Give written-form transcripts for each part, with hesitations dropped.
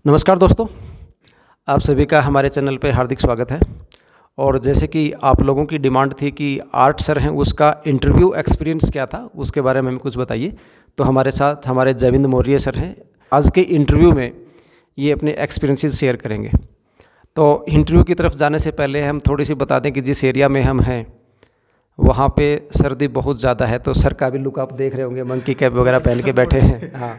नमस्कार दोस्तों, आप सभी का हमारे चैनल पे हार्दिक स्वागत है। और जैसे कि आप लोगों की डिमांड थी कि आर्ट सर हैं उसका इंटरव्यू एक्सपीरियंस क्या था, उसके बारे में हमें कुछ बताइए। तो हमारे साथ हमारे जयविंद मौर्य सर हैं। आज के इंटरव्यू में ये अपने एक्सपीरियंसेस शेयर करेंगे। तो इंटरव्यू की तरफ जाने से पहले हम थोड़ी सी बता दें कि जिस एरिया में हम हैं वहाँ पे सर्दी बहुत ज़्यादा है। तो सर का भी लुक आप देख रहे होंगे, मंकी कैप वगैरह पहन के बैठे हैं। हाँ,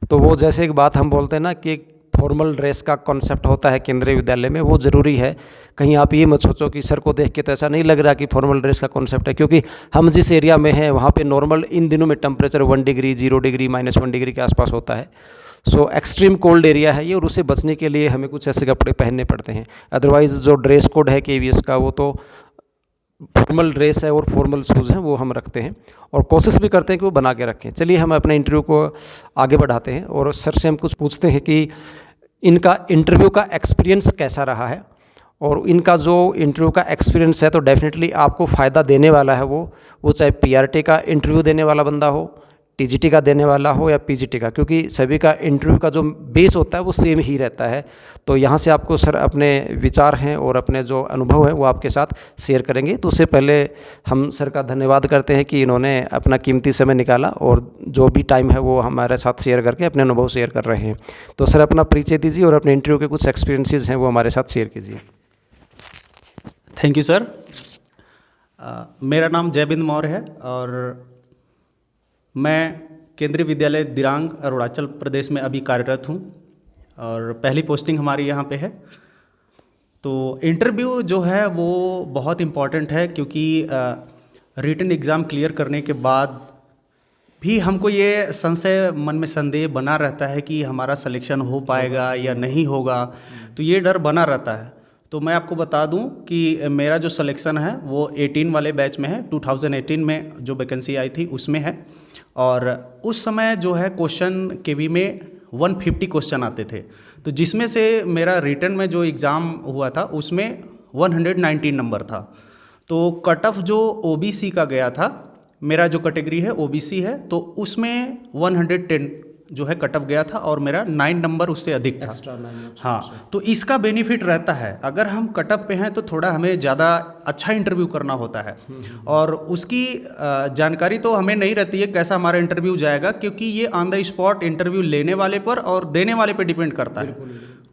तो वो जैसे एक बात हम बोलते हैं ना कि फॉर्मल ड्रेस का कॉन्सेप्ट होता है केंद्रीय विद्यालय में, वो ज़रूरी है। कहीं आप ये मत सोचो कि सर को देख के तो ऐसा नहीं लग रहा कि फॉर्मल ड्रेस का कॉन्सेप्ट है, क्योंकि हम जिस एरिया में हैं वहाँ पे नॉर्मल इन दिनों में टेम्परेचर 1 डिग्री, 0 डिग्री, -1 डिग्री के आसपास होता है। सो एक्सट्रीम कोल्ड एरिया है ये, और उससे बचने के लिए हमें कुछ ऐसे कपड़े पहनने पड़ते हैं। अदरवाइज़ जो ड्रेस कोड है केवीएस का, वो तो फॉर्मल ड्रेस है और फॉर्मल शूज़ हैं वो हम रखते हैं, और कोशिश भी करते हैं कि वो बना के रखें। चलिए हम अपने इंटरव्यू को आगे बढ़ाते हैं और सर से हम कुछ पूछते हैं कि इनका इंटरव्यू का एक्सपीरियंस कैसा रहा है। और इनका जो इंटरव्यू का एक्सपीरियंस है तो डेफिनेटली आपको फ़ायदा देने वाला है। वो चाहे पीआरटी का इंटरव्यू देने वाला बंदा हो, टीजीटी का देने वाला हो या पीजीटी का, क्योंकि सभी का इंटरव्यू का जो बेस होता है वो सेम ही रहता है। तो यहाँ से आपको सर अपने विचार हैं और अपने जो अनुभव हैं वो आपके साथ शेयर करेंगे। तो उससे पहले हम सर का धन्यवाद करते हैं कि इन्होंने अपना कीमती समय निकाला और जो भी टाइम है वो हमारे साथ शेयर करके अपने अनुभव शेयर कर रहे हैं। तो सर अपना परिचय दीजिए और अपने इंटरव्यू के कुछ एक्सपीरियंसेस हैं वो हमारे साथ शेयर कीजिए। Thank you sir. मेरा नाम जयविंद मौर्य है और मैं केंद्रीय विद्यालय दिरांग अरुणाचल प्रदेश में अभी कार्यरत हूँ और पहली पोस्टिंग हमारी यहाँ पे है। तो इंटरव्यू जो है वो बहुत इम्पॉर्टेंट है, क्योंकि रिटन एग्ज़ाम क्लियर करने के बाद भी हमको ये संशय, मन में संदेह बना रहता है कि हमारा सिलेक्शन हो पाएगा या नहीं होगा। तो ये डर बना रहता है। तो मैं आपको बता दूं कि मेरा जो सिलेक्शन है वो 18 वाले बैच में है। 2018 में जो वैकेंसी आई थी उसमें है। और उस समय जो है क्वेश्चन केवी में 150 क्वेश्चन आते थे, तो जिसमें से मेरा रिटन में जो एग्ज़ाम हुआ था उसमें 119 नंबर था। तो कट ऑफ जो ओबीसी का गया था, मेरा जो कैटेगरी है ओबीसी है, तो उसमें 110 जो है कट ऑफ गया था और मेरा 9 नंबर उससे अधिक था। एक्स्ट्रा 9। हाँ, तो इसका बेनिफिट रहता है। अगर हम कट ऑफ पे हैं तो थोड़ा हमें ज़्यादा अच्छा इंटरव्यू करना होता है, और उसकी जानकारी तो हमें नहीं रहती है कैसा हमारा इंटरव्यू जाएगा, क्योंकि ये ऑन द स्पॉट इंटरव्यू लेने वाले पर और देने वाले पे डिपेंड करता है।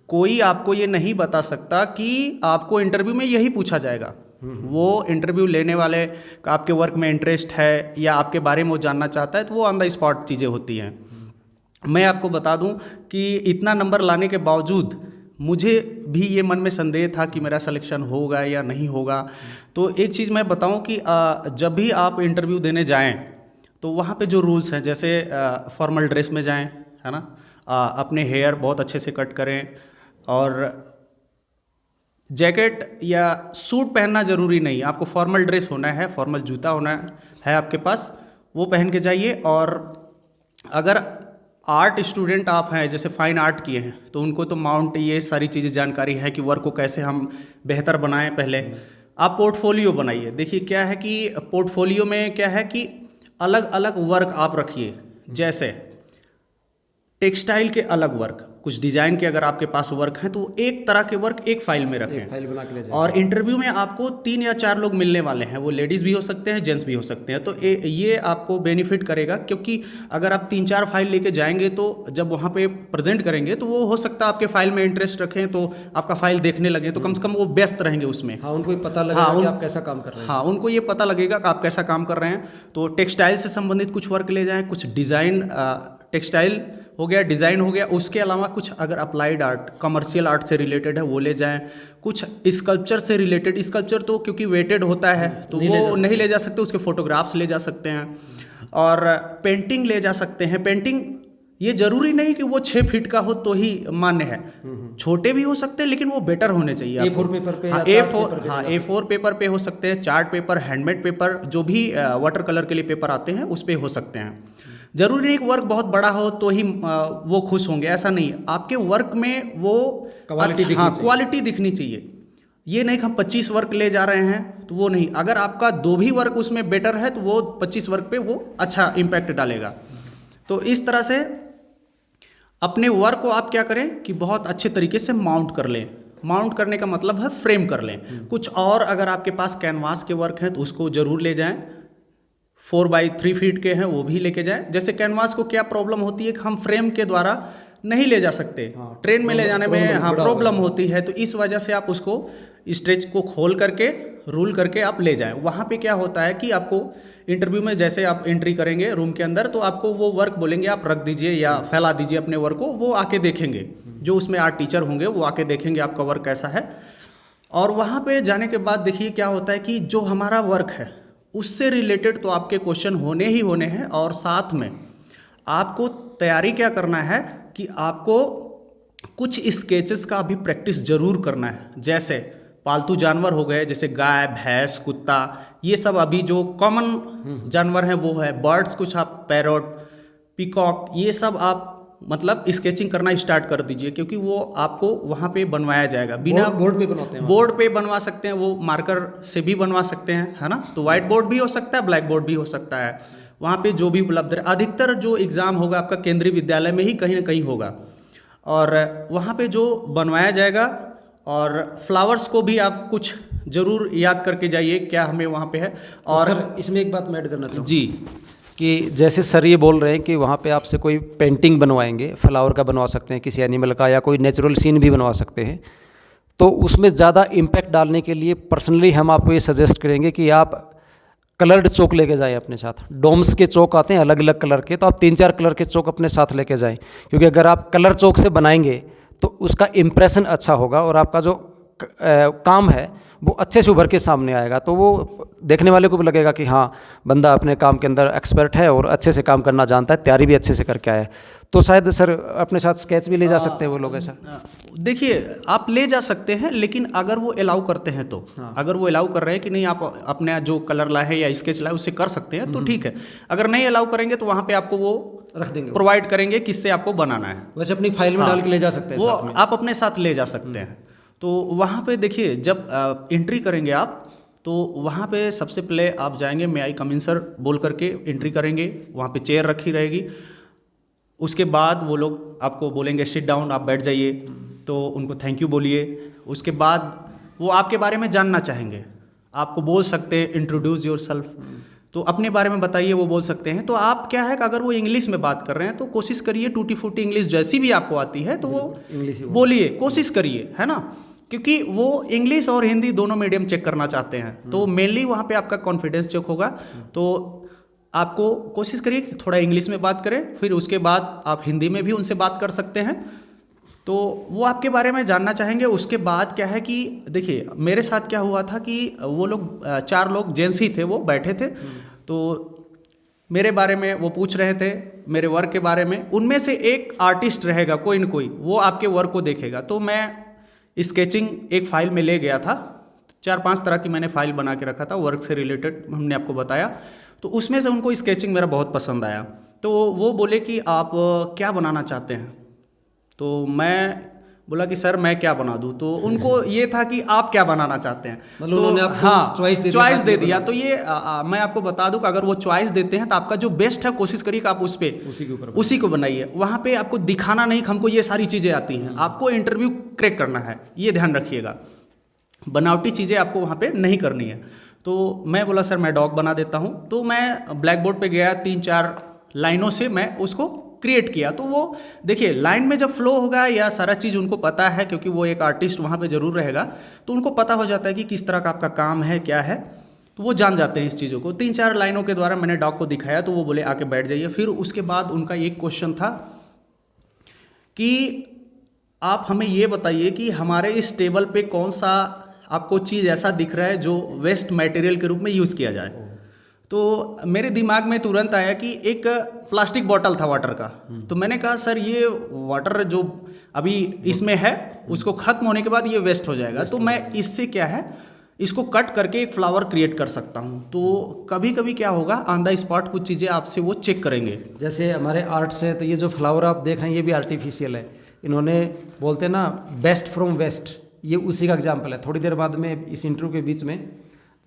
कोई आपको ये नहीं बता सकता कि आपको इंटरव्यू में यही पूछा जाएगा। वो इंटरव्यू लेने वाले का आपके वर्क में इंटरेस्ट है या आपके बारे में वो जानना चाहता है, तो वो ऑन द स्पॉट चीज़ें होती हैं। मैं आपको बता दूं कि इतना नंबर लाने के बावजूद मुझे भी ये मन में संदेह था कि मेरा सिलेक्शन होगा या नहीं होगा। तो एक चीज़ मैं बताऊं कि जब भी आप इंटरव्यू देने जाएं तो वहाँ पे जो रूल्स हैं, जैसे फॉर्मल ड्रेस में जाएं, है ना, अपने हेयर बहुत अच्छे से कट करें, और जैकेट या सूट पहनना ज़रूरी नहीं, आपको फॉर्मल ड्रेस होना है, फॉर्मल जूता होना है आपके पास, वो पहन के जाइए। और अगर आर्ट स्टूडेंट आप हैं, जैसे फाइन आर्ट किए हैं, तो उनको तो माउंट ये सारी चीज़ें जानकारी है कि वर्क को कैसे हम बेहतर बनाएं। पहले आप पोर्टफोलियो बनाइए। देखिए क्या है कि पोर्टफोलियो में क्या है कि अलग अलग वर्क आप रखिए, जैसे टेक्सटाइल के अलग वर्क, कुछ डिज़ाइन के अगर आपके पास वर्क हैं तो एक तरह के वर्क एक फाइल में रखें, फाइल बना के ले जाइए। और इंटरव्यू में आपको 3 या 4 लोग मिलने वाले हैं, वो लेडीज़ भी हो सकते हैं, जेंट्स भी हो सकते हैं। तो ये आपको बेनिफिट करेगा, क्योंकि अगर आप 3-4 फाइल लेके जाएंगे तो जब वहाँ पे प्रेजेंट करेंगे तो वो हो सकता है आपके फाइल में इंटरेस्ट रखें, तो आपका फाइल देखने लगे, तो कम से कम वो व्यस्त रहेंगे उसमें। हाँ, उनको पता लगेगा कि आप कैसा काम कर रहे हैं। हाँ, उनको ये पता लगेगा कि आप कैसा काम कर रहे हैं। तो टेक्सटाइल से संबंधित कुछ वर्क ले जाएं, कुछ डिज़ाइन, टेक्सटाइल हो गया, डिज़ाइन हो गया, उसके अलावा कुछ अगर अप्लाइड आर्ट, कमर्शियल आर्ट से रिलेटेड है वो ले जाएं, कुछ स्कल्पचर से रिलेटेड, स्कल्पचर तो क्योंकि वेटेड होता है तो वो नहीं ले जा सकते, उसके फोटोग्राफ्स ले जा सकते हैं, और पेंटिंग ले जा सकते हैं। पेंटिंग ये जरूरी नहीं कि वो 6 फीट का हो तो ही मान्य है, छोटे भी हो सकते हैं, लेकिन वो बेटर होने चाहिए। A4 पेपर पे, A4 पेपर पे हो सकते हैं, चार्ट पेपर, हैंडमेड पेपर, जो भी वाटर कलर के लिए पेपर आते हैं उस पे हो सकते हैं। जरूरी नहीं कि वर्क बहुत बड़ा हो तो ही वो खुश होंगे, ऐसा नहीं है। आपके वर्क में वो क्वालिटी दिखनी चाहिए। ये नहीं कि हम 25 वर्क ले जा रहे हैं तो वो नहीं, अगर आपका 2 भी वर्क उसमें बेटर है तो वो 25 वर्क पे वो अच्छा इम्पैक्ट डालेगा। तो इस तरह से अपने वर्क को आप क्या करें कि बहुत अच्छे तरीके से माउंट कर लें। माउंट करने का मतलब है फ्रेम कर लें। कुछ और अगर आपके पास कैनवास के वर्क हैं तो उसको ज़रूर ले जाएं। 4x3 फीट के हैं वो भी लेके जाएं। जैसे कैनवास को क्या प्रॉब्लम होती है कि हम फ्रेम के द्वारा नहीं ले जा सकते, ट्रेन में ले जाने में प्रॉब्लम होती है, तो इस वजह से आप उसको स्ट्रेच को खोल करके रूल करके आप ले जाएं। वहाँ पे क्या होता है कि आपको इंटरव्यू में जैसे आप एंट्री करेंगे रूम के अंदर तो आपको वो वर्क बोलेंगे आप रख दीजिए या फैला दीजिए अपने वर्क को, वो आके देखेंगे, जो उसमें आर्ट टीचर होंगे वो आके देखेंगे आपका वर्क कैसा है। और वहाँ पे जाने के बाद देखिए क्या होता है कि जो हमारा वर्क है उससे रिलेटेड तो आपके क्वेश्चन होने ही होने हैं, और साथ में आपको तैयारी क्या करना है कि आपको कुछ स्केचेस का भी प्रैक्टिस जरूर करना है। जैसे पालतू जानवर हो गए, जैसे गाय, भैंस, कुत्ता, ये सब अभी जो कॉमन जानवर हैं वो है। बर्ड्स कुछ आप पैरोट, पीकॉक, ये सब आप मतलब स्केचिंग करना स्टार्ट कर दीजिए, क्योंकि वो आपको वहाँ पे बनवाया जाएगा। बिना बोर्ड पे बनवाते हैं, बोर्ड पे बनवा सकते हैं, वो मार्कर से भी बनवा सकते हैं, है ना। तो व्हाइट बोर्ड भी हो सकता है, ब्लैक बोर्ड भी हो सकता है, वहाँ पे जो भी उपलब्ध है। अधिकतर जो एग्ज़ाम होगा आपका केंद्रीय विद्यालय में ही कहीं ना कहीं होगा, और वहाँ पे जो बनवाया जाएगा। और फ्लावर्स को भी आप कुछ ज़रूर याद करके जाइए क्या हमें वहाँ पे है। और सर इसमें एक बात मैं ऐड करना चाहूँ जी, कि जैसे सर ये बोल रहे हैं कि वहाँ पे आपसे कोई पेंटिंग बनवाएंगे, फ्लावर का बनवा सकते हैं, किसी एनिमल का, या कोई नेचुरल सीन भी बनवा सकते हैं, तो उसमें ज़्यादा इम्पैक्ट डालने के लिए पर्सनली हम आपको ये सजेस्ट करेंगे कि आप कलर्ड चौक लेके जाएं अपने साथ। डोम्स के चौक आते हैं अलग अलग कलर के, तो आप 3-4 कलर के चौक अपने साथ लेके जाएं, क्योंकि अगर आप कलर चौक से बनाएंगे तो उसका इम्प्रेशन अच्छा होगा और आपका जो काम है वो अच्छे से उभर के सामने आएगा। तो वो देखने वाले को भी लगेगा कि हाँ, बंदा अपने काम के अंदर एक्सपर्ट है और अच्छे से काम करना जानता है, तैयारी भी अच्छे से करके आया है। तो शायद सर अपने साथ स्केच भी ले जा सकते हैं वो लोग। ऐसा देखिए आप ले जा सकते हैं, लेकिन अगर वो अलाउ करते हैं तो अगर वो अलाउ कर रहे हैं कि नहीं आप अपने जो कलर लाए हैं या स्केच लाए उससे कर सकते हैं तो ठीक है। अगर नहीं अलाउ करेंगे तो वहाँ पे आपको वो रख देंगे, प्रोवाइड करेंगे किससे आपको बनाना है। वैसे अपनी फाइल में डाल के ले जा सकते हैं, वो आप अपने साथ ले जा सकते हैं। तो वहाँ पे देखिए जब एंट्री करेंगे आप, तो वहाँ पे सबसे पहले आप जाएंगे मे आई कम इन सर बोल करके एंट्री करेंगे, वहाँ पे चेयर रखी रहेगी। उसके बाद वो लोग आपको बोलेंगे सिट डाउन, आप बैठ जाइए, तो उनको थैंक यू बोलिए। उसके बाद वो आपके बारे में जानना चाहेंगे, आपको बोल सकते हैं इंट्रोड्यूस योर सेल्फ, तो अपने बारे में बताइए, वो बोल सकते हैं। तो आप क्या है कि अगर वो इंग्लिश में बात कर रहे हैं तो कोशिश करिए टूटी फूटी इंग्लिश जैसी भी आपको आती है तो वो इंग्लिश बोलिए, कोशिश करिए, है ना, क्योंकि वो इंग्लिश और हिंदी दोनों मीडियम चेक करना चाहते हैं। तो मेनली वहाँ पे आपका कॉन्फिडेंस चेक होगा। तो आपको कोशिश करिए कि थोड़ा इंग्लिश में बात करें, फिर उसके बाद आप हिंदी में भी उनसे बात कर सकते हैं। तो वो आपके बारे में जानना चाहेंगे। उसके बाद क्या है कि देखिए मेरे साथ क्या हुआ था कि वो लोग 4 लोग जेंट्स ही थे, वो बैठे थे, तो मेरे बारे में वो पूछ रहे थे, मेरे वर्क के बारे में। उनमें से एक आर्टिस्ट रहेगा कोई न कोई, वो आपके वर्क को देखेगा। तो मैं स्केचिंग एक फ़ाइल में ले गया था, 4-5 तरह की मैंने फ़ाइल बना के रखा था वर्क से रिलेटेड, हमने आपको बताया। तो उसमें से उनको स्केचिंग मेरा बहुत पसंद आया, तो वो बोले कि आप क्या बनाना चाहते हैं। तो मैं बोला कि सर मैं क्या बना दूं। तो उनको ये था कि आप क्या बनाना चाहते हैं, मतलब तो उन्होंने आपको चॉइस दे दिया। तो ये मैं आपको बता दूं कि अगर वो चॉइस देते हैं तो आपका जो बेस्ट है कोशिश करिए कि आप उसी को बनाइए। वहाँ पे आपको दिखाना नहीं कि हमको ये सारी चीज़ें आती हैं, आपको इंटरव्यू क्रैक करना है, ये ध्यान रखिएगा। बनावटी चीज़ें आपको वहाँ पे नहीं करनी है। तो मैं बोला सर मैं डॉग बना देता हूँ। तो मैं ब्लैक बोर्ड पे गया, 3-4 लाइनों से मैं उसको क्रिएट किया। तो वो देखिए लाइन में जब फ्लो होगा या सारा चीज़ उनको पता है, क्योंकि वो एक आर्टिस्ट वहाँ पे ज़रूर रहेगा, तो उनको पता हो जाता है कि किस तरह का आपका काम है, क्या है, तो वो जान जाते हैं इस चीज़ों को। 3-4 लाइनों के द्वारा मैंने डॉग को दिखाया, तो वो बोले आके बैठ जाइए। फिर उसके बाद उनका एक क्वेश्चन था कि आप हमें ये बताइए कि हमारे इस टेबल पे कौन सा आपको चीज़ ऐसा दिख रहा है जो वेस्ट मटेरियल के रूप में यूज़ किया जाए। तो मेरे दिमाग में तुरंत आया कि एक प्लास्टिक बॉटल था वाटर का। तो मैंने कहा सर ये वाटर जो अभी इसमें है उसको ख़त्म होने के बाद ये वेस्ट हो जाएगा, तो मैं इससे क्या है इसको कट करके एक फ्लावर क्रिएट कर सकता हूँ। तो कभी कभी क्या होगा ऑन द स्पॉट कुछ चीज़ें आपसे वो चेक करेंगे। जैसे हमारे आर्ट्स है, तो ये जो फ्लावर आप देख रहे हैं ये भी आर्टिफिशियल है। इन्होंने बोलते हैं ना बेस्ट फ्रॉम वेस्ट, ये उसी का एग्जाम्पल है। थोड़ी देर बाद में इस इंटरव्यू के बीच में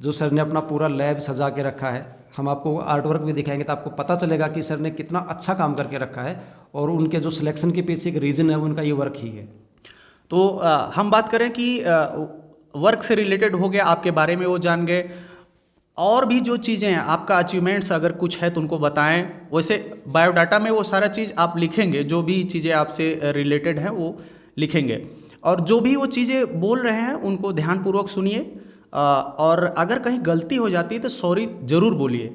जो सर ने अपना पूरा लैब सजा के रखा है, हम आपको आर्ट वर्क भी दिखाएंगे, तो आपको पता चलेगा कि सर ने कितना अच्छा काम करके रखा है और उनके जो सिलेक्शन के पीछे एक रीज़न है उनका ये वर्क ही है। तो हम बात करें कि वर्क से रिलेटेड हो गया, आपके बारे में वो जान गए, और भी जो चीज़ें हैं आपका अचीवमेंट्स अगर कुछ है तो उनको बताएं। वैसे बायोडाटा में वो सारा चीज़ आप लिखेंगे, जो भी चीज़ें आपसे रिलेटेड हैं वो लिखेंगे, और जो भी वो चीज़ें बोल रहे हैं उनको ध्यानपूर्वक सुनिए, और अगर कहीं गलती हो जाती है तो सॉरी ज़रूर बोलिए,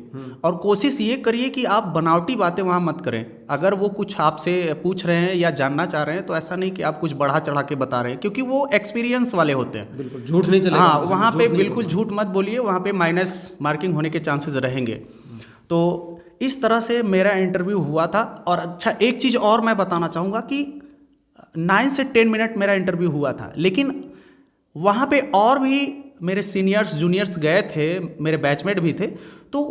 और कोशिश ये करिए कि आप बनावटी बातें वहाँ मत करें। अगर वो कुछ आपसे पूछ रहे हैं या जानना चाह रहे हैं तो ऐसा नहीं कि आप कुछ बढ़ा चढ़ा के बता रहे हैं, क्योंकि वो एक्सपीरियंस वाले होते हैं। बिल्कुल झूठ नहीं चलेगा। हाँ, वहाँ पे बिल्कुल झूठ मत बोलिए, वहाँ पे माइनस मार्किंग होने के चांसेस रहेंगे। तो इस तरह से मेरा इंटरव्यू हुआ था। और अच्छा, एक चीज़ और मैं बताना चाहूँगा कि 9 से 10 मिनट मेरा इंटरव्यू हुआ था, लेकिन वहाँ पे और भी मेरे सीनियर्स जूनियर्स गए थे, मेरे बैचमेट भी थे। तो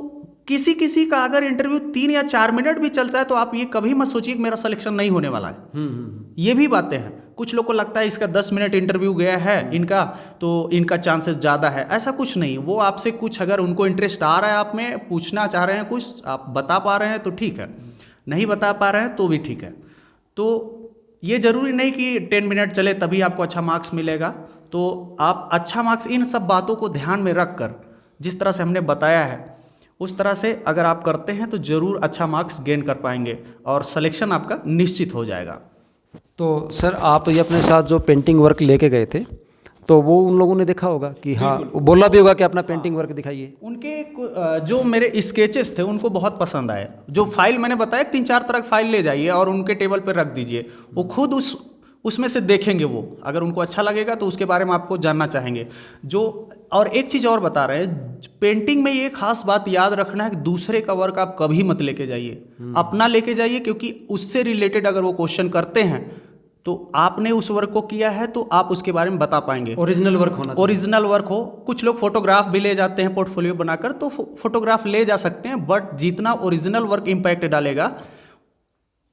किसी किसी का अगर इंटरव्यू 3 या 4 मिनट भी चलता है तो आप ये कभी मत सोचिए कि मेरा सिलेक्शन नहीं होने वाला है। ये भी बातें हैं। कुछ लोग को लगता है इसका 10 मिनट इंटरव्यू गया है इनका, तो इनका चांसेस ज़्यादा है। ऐसा कुछ नहीं। वो आपसे कुछ अगर उनको इंटरेस्ट आ रहा है, आप में पूछना चाह रहे हैं, कुछ आप बता पा रहे हैं तो ठीक है, नहीं बता पा रहे हैं तो भी ठीक है। तो ये ज़रूरी नहीं कि 10 मिनट चले तभी आपको अच्छा मार्क्स मिलेगा। तो आप अच्छा मार्क्स इन सब बातों को ध्यान में रख कर, जिस तरह से हमने बताया है उस तरह से अगर आप करते हैं तो ज़रूर अच्छा मार्क्स गेन कर पाएंगे और सिलेक्शन आपका निश्चित हो जाएगा। तो सर, आप ये अपने साथ जो पेंटिंग वर्क लेके गए थे, तो वो उन लोगों ने देखा होगा कि हाँ, बोला भी होगा कि अपना पेंटिंग वर्क दिखाइए। उनके जो मेरे स्केचेस थे उनको बहुत पसंद आए। जो फाइल मैंने बताया 3-4 तरह की फाइल ले जाइए और उनके टेबल पर रख दीजिए, वो खुद उसमें से देखेंगे। वो अगर उनको अच्छा लगेगा तो उसके बारे में आपको जानना चाहेंगे। और एक चीज़ और बता रहे हैं, पेंटिंग में ये खास बात याद रखना है कि दूसरे का वर्क आप कभी मत लेके जाइए, अपना लेके जाइए, क्योंकि उससे रिलेटेड अगर वो क्वेश्चन करते हैं तो आपने उस वर्क को किया है तो आप उसके बारे में बता पाएंगे। ओरिजिनल वर्क होना चाहिए। ओरिजिनल वर्क हो। कुछ लोग फोटोग्राफ भी ले जाते हैं पोर्टफोलियो बनाकर, तो फोटोग्राफ ले जा सकते हैं, बट जितना ओरिजिनल वर्क इम्पैक्ट डालेगा,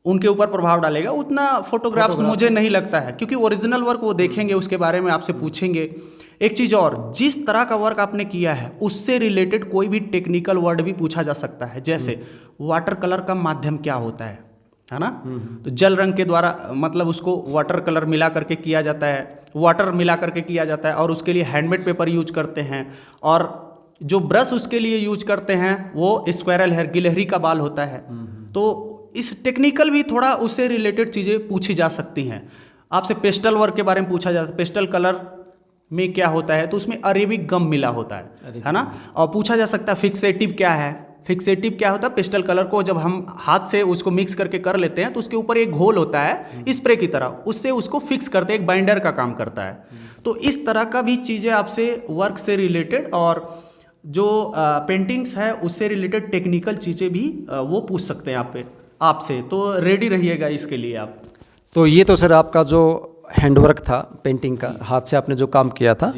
उनके ऊपर प्रभाव डालेगा, उतना फोटोग्राफ्स मुझे नहीं लगता है, क्योंकि ओरिजिनल वर्क वो देखेंगे, उसके बारे में आपसे पूछेंगे। एक चीज़ और, जिस तरह का वर्क आपने किया है उससे रिलेटेड कोई भी टेक्निकल वर्ड भी पूछा जा सकता है। जैसे वाटर कलर का माध्यम क्या होता है ना? तो जल रंग के द्वारा, मतलब उसको वाटर कलर मिला करके किया जाता है, वाटर मिला करके किया जाता है, और उसके लिए हैंडमेड पेपर यूज करते हैं, और जो ब्रश उसके लिए यूज करते हैं वो स्क्वायरल हेयर, गिलहरी का बाल होता है। तो इस टेक्निकल भी थोड़ा उससे रिलेटेड चीज़ें पूछी जा सकती हैं। आपसे पेस्टल वर्क के बारे में पूछा जाता है, पेस्टल कलर में क्या होता है, तो उसमें अरेबिक गम मिला होता है ना? और पूछा जा सकता है फिक्सेटिव क्या है। फिक्सेटिव क्या होता है? पेस्टल कलर को जब हम हाथ से उसको मिक्स करके कर लेते हैं तो उसके ऊपर एक घोल होता है स्प्रे की तरह, उससे उसको फिक्स करते हैं, एक बाइंडर का काम करता है। तो इस तरह का भी चीज़ें आपसे वर्क से रिलेटेड और जो पेंटिंग्स है उससे रिलेटेड टेक्निकल चीज़ें भी वो पूछ सकते हैं आपसे। तो रेडी रहिएगा इसके लिए आप। तो ये तो सर आपका जो हैंडवर्क था पेंटिंग का, हाथ से आपने जो काम किया था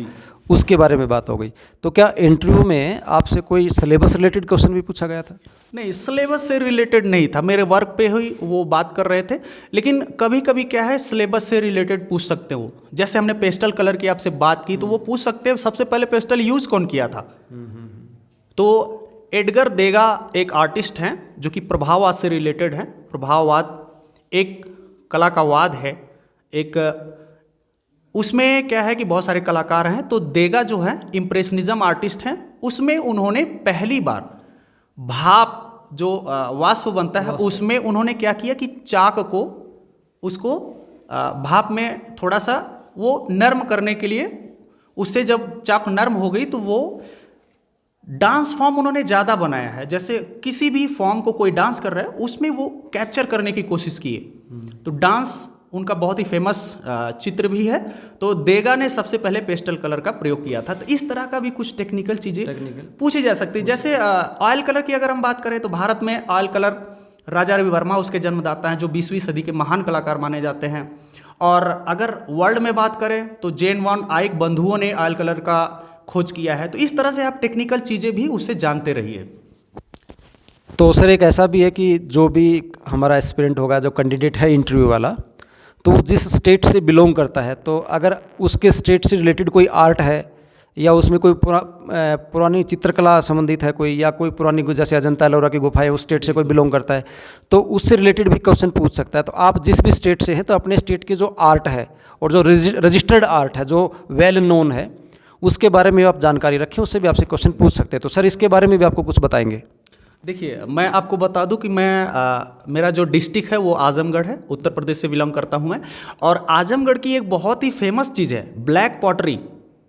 उसके बारे में बात हो गई। तो क्या इंटरव्यू में आपसे कोई सिलेबस रिलेटेड क्वेश्चन भी पूछा गया था? नहीं, सिलेबस से रिलेटेड नहीं था, मेरे वर्क पे ही वो बात कर रहे थे। लेकिन कभी कभी क्या है, सिलेबस से रिलेटेड पूछ सकते हो। जैसे हमने पेस्टल कलर की आपसे बात की तो वो पूछ सकते हैं सबसे पहले पेस्टल यूज़ कौन किया था। तो एडगर देगा एक आर्टिस्ट हैं जो कि प्रभाववाद से रिलेटेड हैं। प्रभाववाद एक कला का वाद है, एक उसमें क्या है कि बहुत सारे कलाकार हैं। तो देगा जो है इम्प्रेशनिज्म आर्टिस्ट हैं, उसमें उन्होंने पहली बार भाप जो वाष्प बनता है उसमें उन्होंने क्या किया कि चाक को उसको भाप में थोड़ा सा वो नर्म करने के लिए, उससे जब चाक नर्म हो गई तो वो डांस फॉर्म उन्होंने ज़्यादा बनाया है। जैसे किसी भी फॉर्म को कोई डांस कर रहा है उसमें वो कैप्चर करने की कोशिश किए। तो डांस उनका बहुत ही फेमस चित्र भी है। तो देगा ने सबसे पहले पेस्टल कलर का प्रयोग किया था। तो इस तरह का भी कुछ टेक्निकल चीज़ें पूछी जा सकती है। जैसे ऑयल कलर की अगर हम बात करें तो भारत में ऑयल कलर राजा रवि वर्मा उसके जन्मदाता हैं, जो 20वीं सदी के महान कलाकार माने जाते हैं। और अगर वर्ल्ड में बात करें तो जेन वॉन आइक बंधुओं ने ऑयल कलर का खोज किया है। तो इस तरह से आप टेक्निकल चीज़ें भी उससे जानते रहिए। तो सर एक ऐसा भी है कि जो भी हमारा एस्पिरेंट होगा, जो कैंडिडेट है इंटरव्यू वाला, तो जिस स्टेट से बिलोंग करता है, तो अगर उसके स्टेट से रिलेटेड कोई आर्ट है या उसमें कोई पुरानी चित्रकला संबंधित है कोई, या कोई पुरानी जैसे अजंता एलोरा की गुफा है उस स्टेट से कोई बिलोंग करता है, तो उससे रिलेटेड भी क्वेश्चन पूछ सकता है। तो आप जिस भी स्टेट से हैं तो अपने स्टेट की जो आर्ट है और जो रजिस्टर्ड आर्ट है, जो वेल नोन है, उसके बारे में आप जानकारी रखें, उससे भी आपसे क्वेश्चन पूछ सकते हैं। तो सर इसके बारे में भी आपको कुछ बताएंगे? देखिए, मैं आपको बता दूं कि मेरा जो डिस्ट्रिक्ट है वो आजमगढ़ है, उत्तर प्रदेश से बिलोंग करता हूं मैं। और आजमगढ़ की एक बहुत ही फेमस चीज़ है ब्लैक पॉटरी।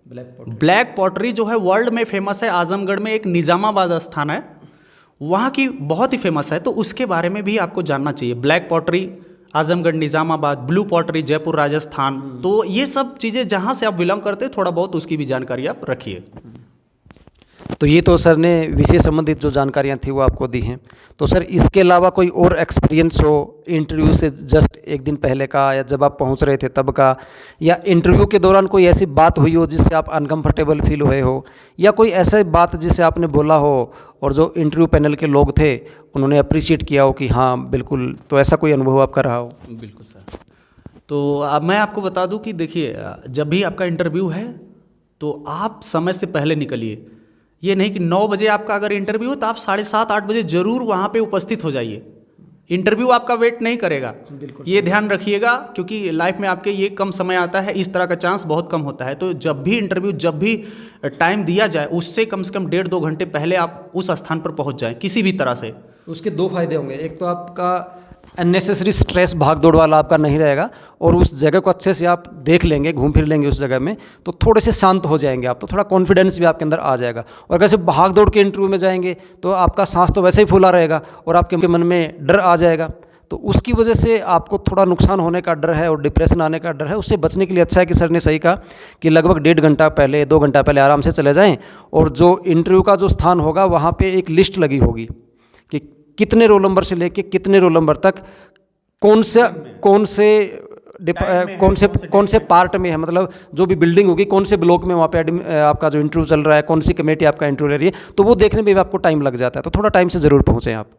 ब्लैक पॉटरी जो है वर्ल्ड में फेमस है। आजमगढ़ में एक निज़ामाबाद स्थान है, वहाँ की बहुत ही फेमस है, तो उसके बारे में भी आपको जानना चाहिए। Black pottery Azamgarh, Nizamabad, blue pottery Jaipur Rajasthan, तो ये सब चीज़ें जहाँ से आप बिलोंग करते हैं थोड़ा बहुत उसकी भी जानकारी आप रखिए। तो ये तो सर ने विषय संबंधित जो जानकारियाँ थी वो आपको दी हैं। तो सर इसके अलावा कोई और एक्सपीरियंस हो इंटरव्यू से जस्ट एक दिन पहले का, या जब आप पहुंच रहे थे तब का, या इंटरव्यू के दौरान कोई ऐसी बात हुई हो जिससे आप अनकंफर्टेबल फील हुए हो, या कोई ऐसी बात जिसे आपने बोला हो और जो इंटरव्यू पैनल के लोग थे उन्होंने अप्रिशिएट किया हो कि हाँ बिल्कुल, तो ऐसा कोई अनुभव आपका रहा हो? बिल्कुल सर। तो अब मैं आपको बता दूं कि देखिए, जब भी आपका इंटरव्यू है तो आप समय से पहले निकलिए। ये नहीं कि 9 बजे आपका अगर इंटरव्यू हो तो आप 7:30-8 बजे ज़रूर वहाँ पे उपस्थित हो जाइए। इंटरव्यू आपका वेट नहीं करेगा, ये ध्यान रखिएगा, क्योंकि लाइफ में आपके ये कम समय आता है, इस तरह का चांस बहुत कम होता है। तो जब भी इंटरव्यू, जब भी टाइम दिया जाए उससे कम से कम 1.5-2 घंटे पहले आप उस स्थान पर पहुँच जाएँ किसी भी तरह से। उसके 2 फायदे होंगे, एक तो आपका अननेसेसरी स्ट्रेस भाग दौड़ वाला आपका नहीं रहेगा, और उस जगह को अच्छे से आप देख लेंगे, घूम फिर लेंगे उस जगह में, तो थोड़े से शांत हो जाएंगे आप, तो थोड़ा कॉन्फिडेंस भी आपके अंदर आ जाएगा। और वैसे भाग दौड़ के इंटरव्यू में जाएंगे तो आपका सांस तो वैसे ही फूला रहेगा और आपके मन में डर आ जाएगा, तो उसकी वजह से आपको थोड़ा नुकसान होने का डर है और डिप्रेशन आने का डर है। उससे बचने के लिए अच्छा है कि सर ने सही कहा कि लगभग 1.5 घंटा पहले, 2 घंटा पहले आराम से चले जाएँ, और जो इंटरव्यू का जो स्थान होगा वहाँ पर एक लिस्ट लगी होगी कि कितने रोल नंबर से लेके कितने रोल नंबर तक कौन से पार्ट में है, मतलब जो भी बिल्डिंग होगी कौन से ब्लॉक में वहाँ पे आपका जो इंटरव्यू चल रहा है, कौन सी कमेटी आपका इंटरव्यू ले रही है, तो वो देखने में भी आपको टाइम लग जाता है। तो थोड़ा टाइम से ज़रूर पहुँचें आप।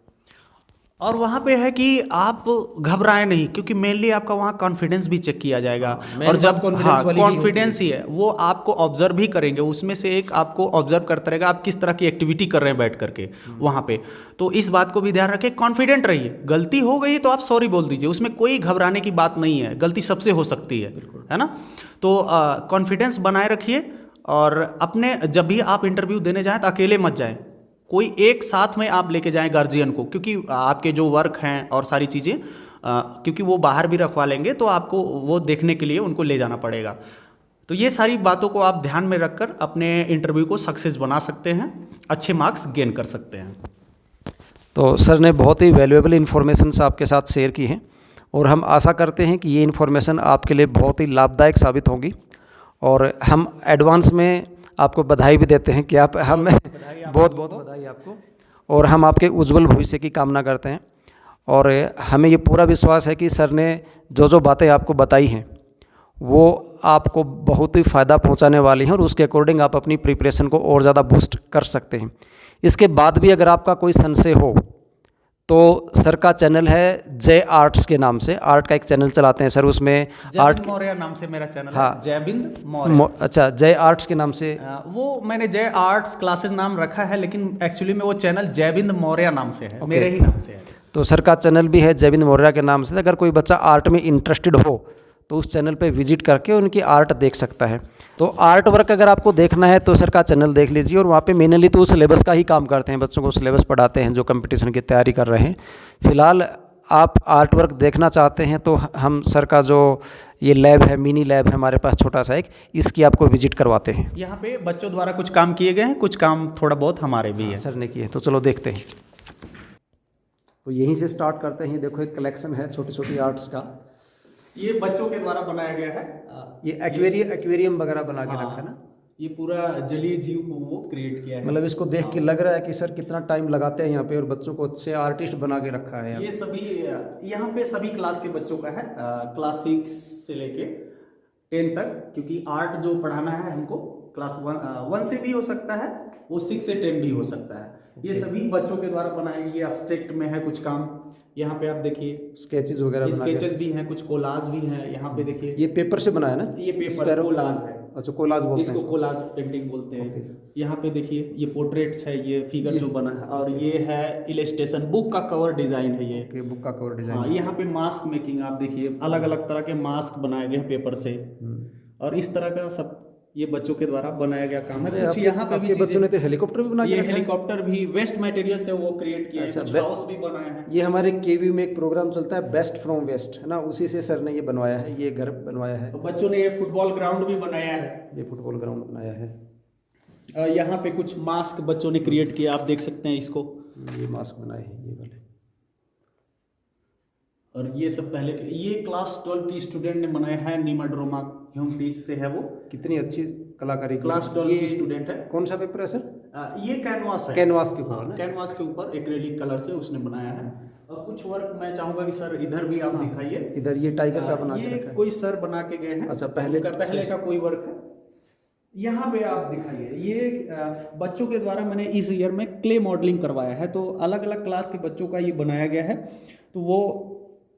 और वहाँ पे है कि आप घबराएं नहीं, क्योंकि मेनली आपका वहाँ कॉन्फिडेंस भी चेक किया जाएगा। और जब कॉन्फिडेंस ही है वो आपको ऑब्जर्व भी करेंगे, उसमें से एक आपको ऑब्जर्व करता रहेगा आप किस तरह की एक्टिविटी कर रहे हैं बैठ करके वहाँ पे। तो इस बात को भी ध्यान रखें, कॉन्फिडेंट रहिए। गलती हो गई तो आप सॉरी बोल दीजिए, उसमें कोई घबराने की बात नहीं है, गलती सबसे हो सकती है ना। तो कॉन्फिडेंस बनाए रखिए, और अपने जब भी आप इंटरव्यू देने जाएँ तो अकेले मत जाएँ, कोई एक साथ में आप लेके जाएं गार्जियन को, क्योंकि आपके जो वर्क हैं और सारी चीज़ें, क्योंकि वो बाहर भी रखवा लेंगे तो आपको वो देखने के लिए उनको ले जाना पड़ेगा। तो ये सारी बातों को आप ध्यान में रखकर अपने इंटरव्यू को सक्सेस बना सकते हैं, अच्छे मार्क्स गेन कर सकते हैं। तो सर ने बहुत ही वैल्यूएबल इन्फॉर्मेशन आपके साथ शेयर की हैं, और हम आशा करते हैं कि ये इन्फॉर्मेशन आपके लिए बहुत ही लाभदायक साबित होगी, और हम एडवांस में आपको बधाई भी देते हैं कि आप हमें बहुत बहुत बधाई आपको, और हम आपके उज्जवल भविष्य की कामना करते हैं। और हमें ये पूरा विश्वास है कि सर ने जो जो बातें आपको बताई हैं वो आपको बहुत ही फ़ायदा पहुंचाने वाली हैं, और उसके अकॉर्डिंग आप अपनी प्रिपरेशन को और ज़्यादा बूस्ट कर सकते हैं। इसके बाद भी अगर आपका कोई संशय हो तो सर का चैनल है जय आर्ट्स के नाम से, आर्ट का एक चैनल चलाते हैं सर, उसमें आर्ट मौर्य नाम से मेरा चैनल हाँ, है, जयबिंद मौर्य। अच्छा, जय आर्ट्स के नाम से। वो मैंने जय आर्ट्स क्लासेस नाम रखा है, लेकिन एक्चुअली में वो चैनल जयबिंद मौर्य नाम से है, मेरे ही नाम से है। तो सर का चैनल भी है जयबिंद मौर्य के नाम से। अगर कोई बच्चा आर्ट में इंटरेस्टेड हो तो उस चैनल पे विजिट करके उनकी आर्ट देख सकता है। तो आर्ट वर्क अगर आपको देखना है तो सर का चैनल देख लीजिए, और वहाँ पे मेनली तो सिलेबस का ही काम करते हैं, बच्चों को सिलेबस पढ़ाते हैं जो कंपटीशन की तैयारी कर रहे हैं। फिलहाल आप आर्ट वर्क देखना चाहते हैं तो हम सर का जो ये लैब है, मिनी लैब है हमारे पास छोटा सा एक, इसकी आपको विजिट करवाते हैं। यहाँ पे बच्चों द्वारा कुछ काम किए गए हैं, कुछ काम थोड़ा बहुत हमारे भी है, सर ने किए। तो चलो देखते हैं। तो यहीं से स्टार्ट करते हैं। देखो एक कलेक्शन है छोटी छोटी आर्ट्स का, ये बच्चों के द्वारा बनाया गया है। ये एक्वेरियम वगैरह बना के रखा है ना, ये पूरा जलीय जीव को वो क्रिएट किया है। मतलब इसको देख के लग रहा है कि सर कितना टाइम लगाते हैं यहाँ पे, और बच्चों को अच्छे आर्टिस्ट बना के रखा है। ये सभी यहाँ पे सभी क्लास के बच्चों का है, क्लास 6 से लेके 10 तक, क्योंकि आर्ट जो पढ़ाना है हमको क्लास 1 से भी हो सकता है, वो 6 से 10 भी हो सकता है। ये सभी बच्चों के द्वारा बनाए गए। एब्स्ट्रैक्ट में है कुछ काम, यहाँ पे आप देखिए स्केचेस वगैरह, स्केचेस भी हैं, कुछ कोलाज भी हैं। यहाँ पे देखिए ये पेपर से बनाया ना, ये पेपर कोलाज है। अच्छा, कोलाज बोलते हैं इसको इसको। कोलाज पेंटिंग बोलते हैं। ओके। यहाँ पे देखिए ये पोर्ट्रेट्स है, ये फिगर जो बना है, और ये है इलस्ट्रेशन, बुक का कवर डिजाइन है ये। ओके, बुक का कवर हाँ, डिजाइन। यहाँ पे मास्क मेकिंग आप देखिए, अलग अलग तरह के मास्क बनाए गए हैं पेपर से, और इस तरह का सब ये बच्चों के द्वारा बनाया गया काम है। अरे कुछ यहाँ पे भी आपके बच्चों ने चीजें, तो हेलीकॉप्टर भी बना के ये रखा है। हेलीकॉप्टर भी वेस्ट मटेरियल से वो क्रिएट किए हैं, अच्छा, कुछ हाउस भी बनाए हैं। ये हमारे केवी में एक प्रोग्राम चलता है बेस्ट फ्रॉम वेस्ट, है ना, उसी से सर ने ये बनवाया है, ये घर बनवाया है। तो बच्चों ने ये फुटबॉल ग्राउंड भी बनाया है, ये फुटबॉल ग्राउंड बनाया है। यहाँ पे कुछ मास्क बच्चों ने क्रिएट किया, आप देख सकते हैं इसको। ये मास्क बनाए हैं ये वाले। और ये सब पहले ये क्लास 12 की स्टूडेंट ने बनाया है, नीमा ड्रोमा ह्यूम टीच से है वो। कितनी अच्छी कलाकारी की। क्लास 12 की स्टूडेंट है। कौन सा पेपर है सर? ये कैनवास है, कैनवास के ऊपर ना? कैनवास के ऊपर एक्रेलिक कलर से उसने बनाया है। और कुछ वर्क मैं चाहूंगा कि सर इधर भी आप दिखाइए। इधर ये टाइगर का बना के ये रखा है। कोई सर बना के गए हैं। अच्छा, पहले का कोई वर्क है। यहाँ पे आप दिखाइए, ये बच्चों के द्वारा मैंने इस ईयर में क्ले मॉडलिंग करवाया है, तो अलग अलग क्लास के बच्चों का ये बनाया गया है, तो वो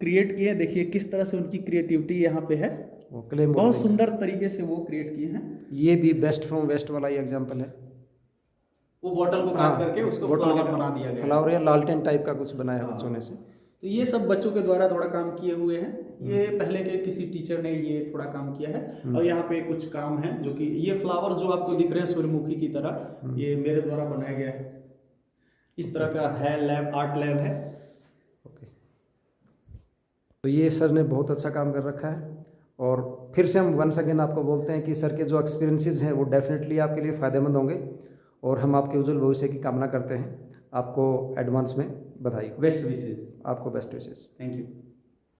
क्रिएट किए। देखिए किस तरह से उनकी क्रिएटिविटी यहाँ पे है, वो क्ले बहुत सुंदर तरीके से वो क्रिएट किए हैं। ये भी बेस्ट फ्रॉम वेस्ट वाला ही एग्जांपल है। वो बॉटल को काट करके उसको फ्लावर बना दिया गया, फ्लावर या लालटेन टाइप का कुछ बनाया है बच्चों ने से। तो ये सब बच्चों के द्वारा थोड़ा काम किए हुए हैं। ये पहले के किसी टीचर ने ये थोड़ा काम किया है। और यहाँ पे कुछ काम है जो कि ये फ्लावर जो आपको दिख रहे हैं सूर्यमुखी की तरह, ये मेरे द्वारा बनाया गया है। इस तरह का है लैब, आर्ट लैब है। ओके, तो ये सर ने बहुत अच्छा काम कर रखा है। और फिर से हम वंस अगेन आपको बोलते हैं कि सर के जो एक्सपीरियंसेस हैं वो डेफिनेटली आपके लिए फ़ायदेमंद होंगे, और हम आपके उज्जवल भविष्य की कामना करते हैं। आपको एडवांस में बधाई हो। बेस्ट विशेष। आपको बेस्ट विशेष। Thank you.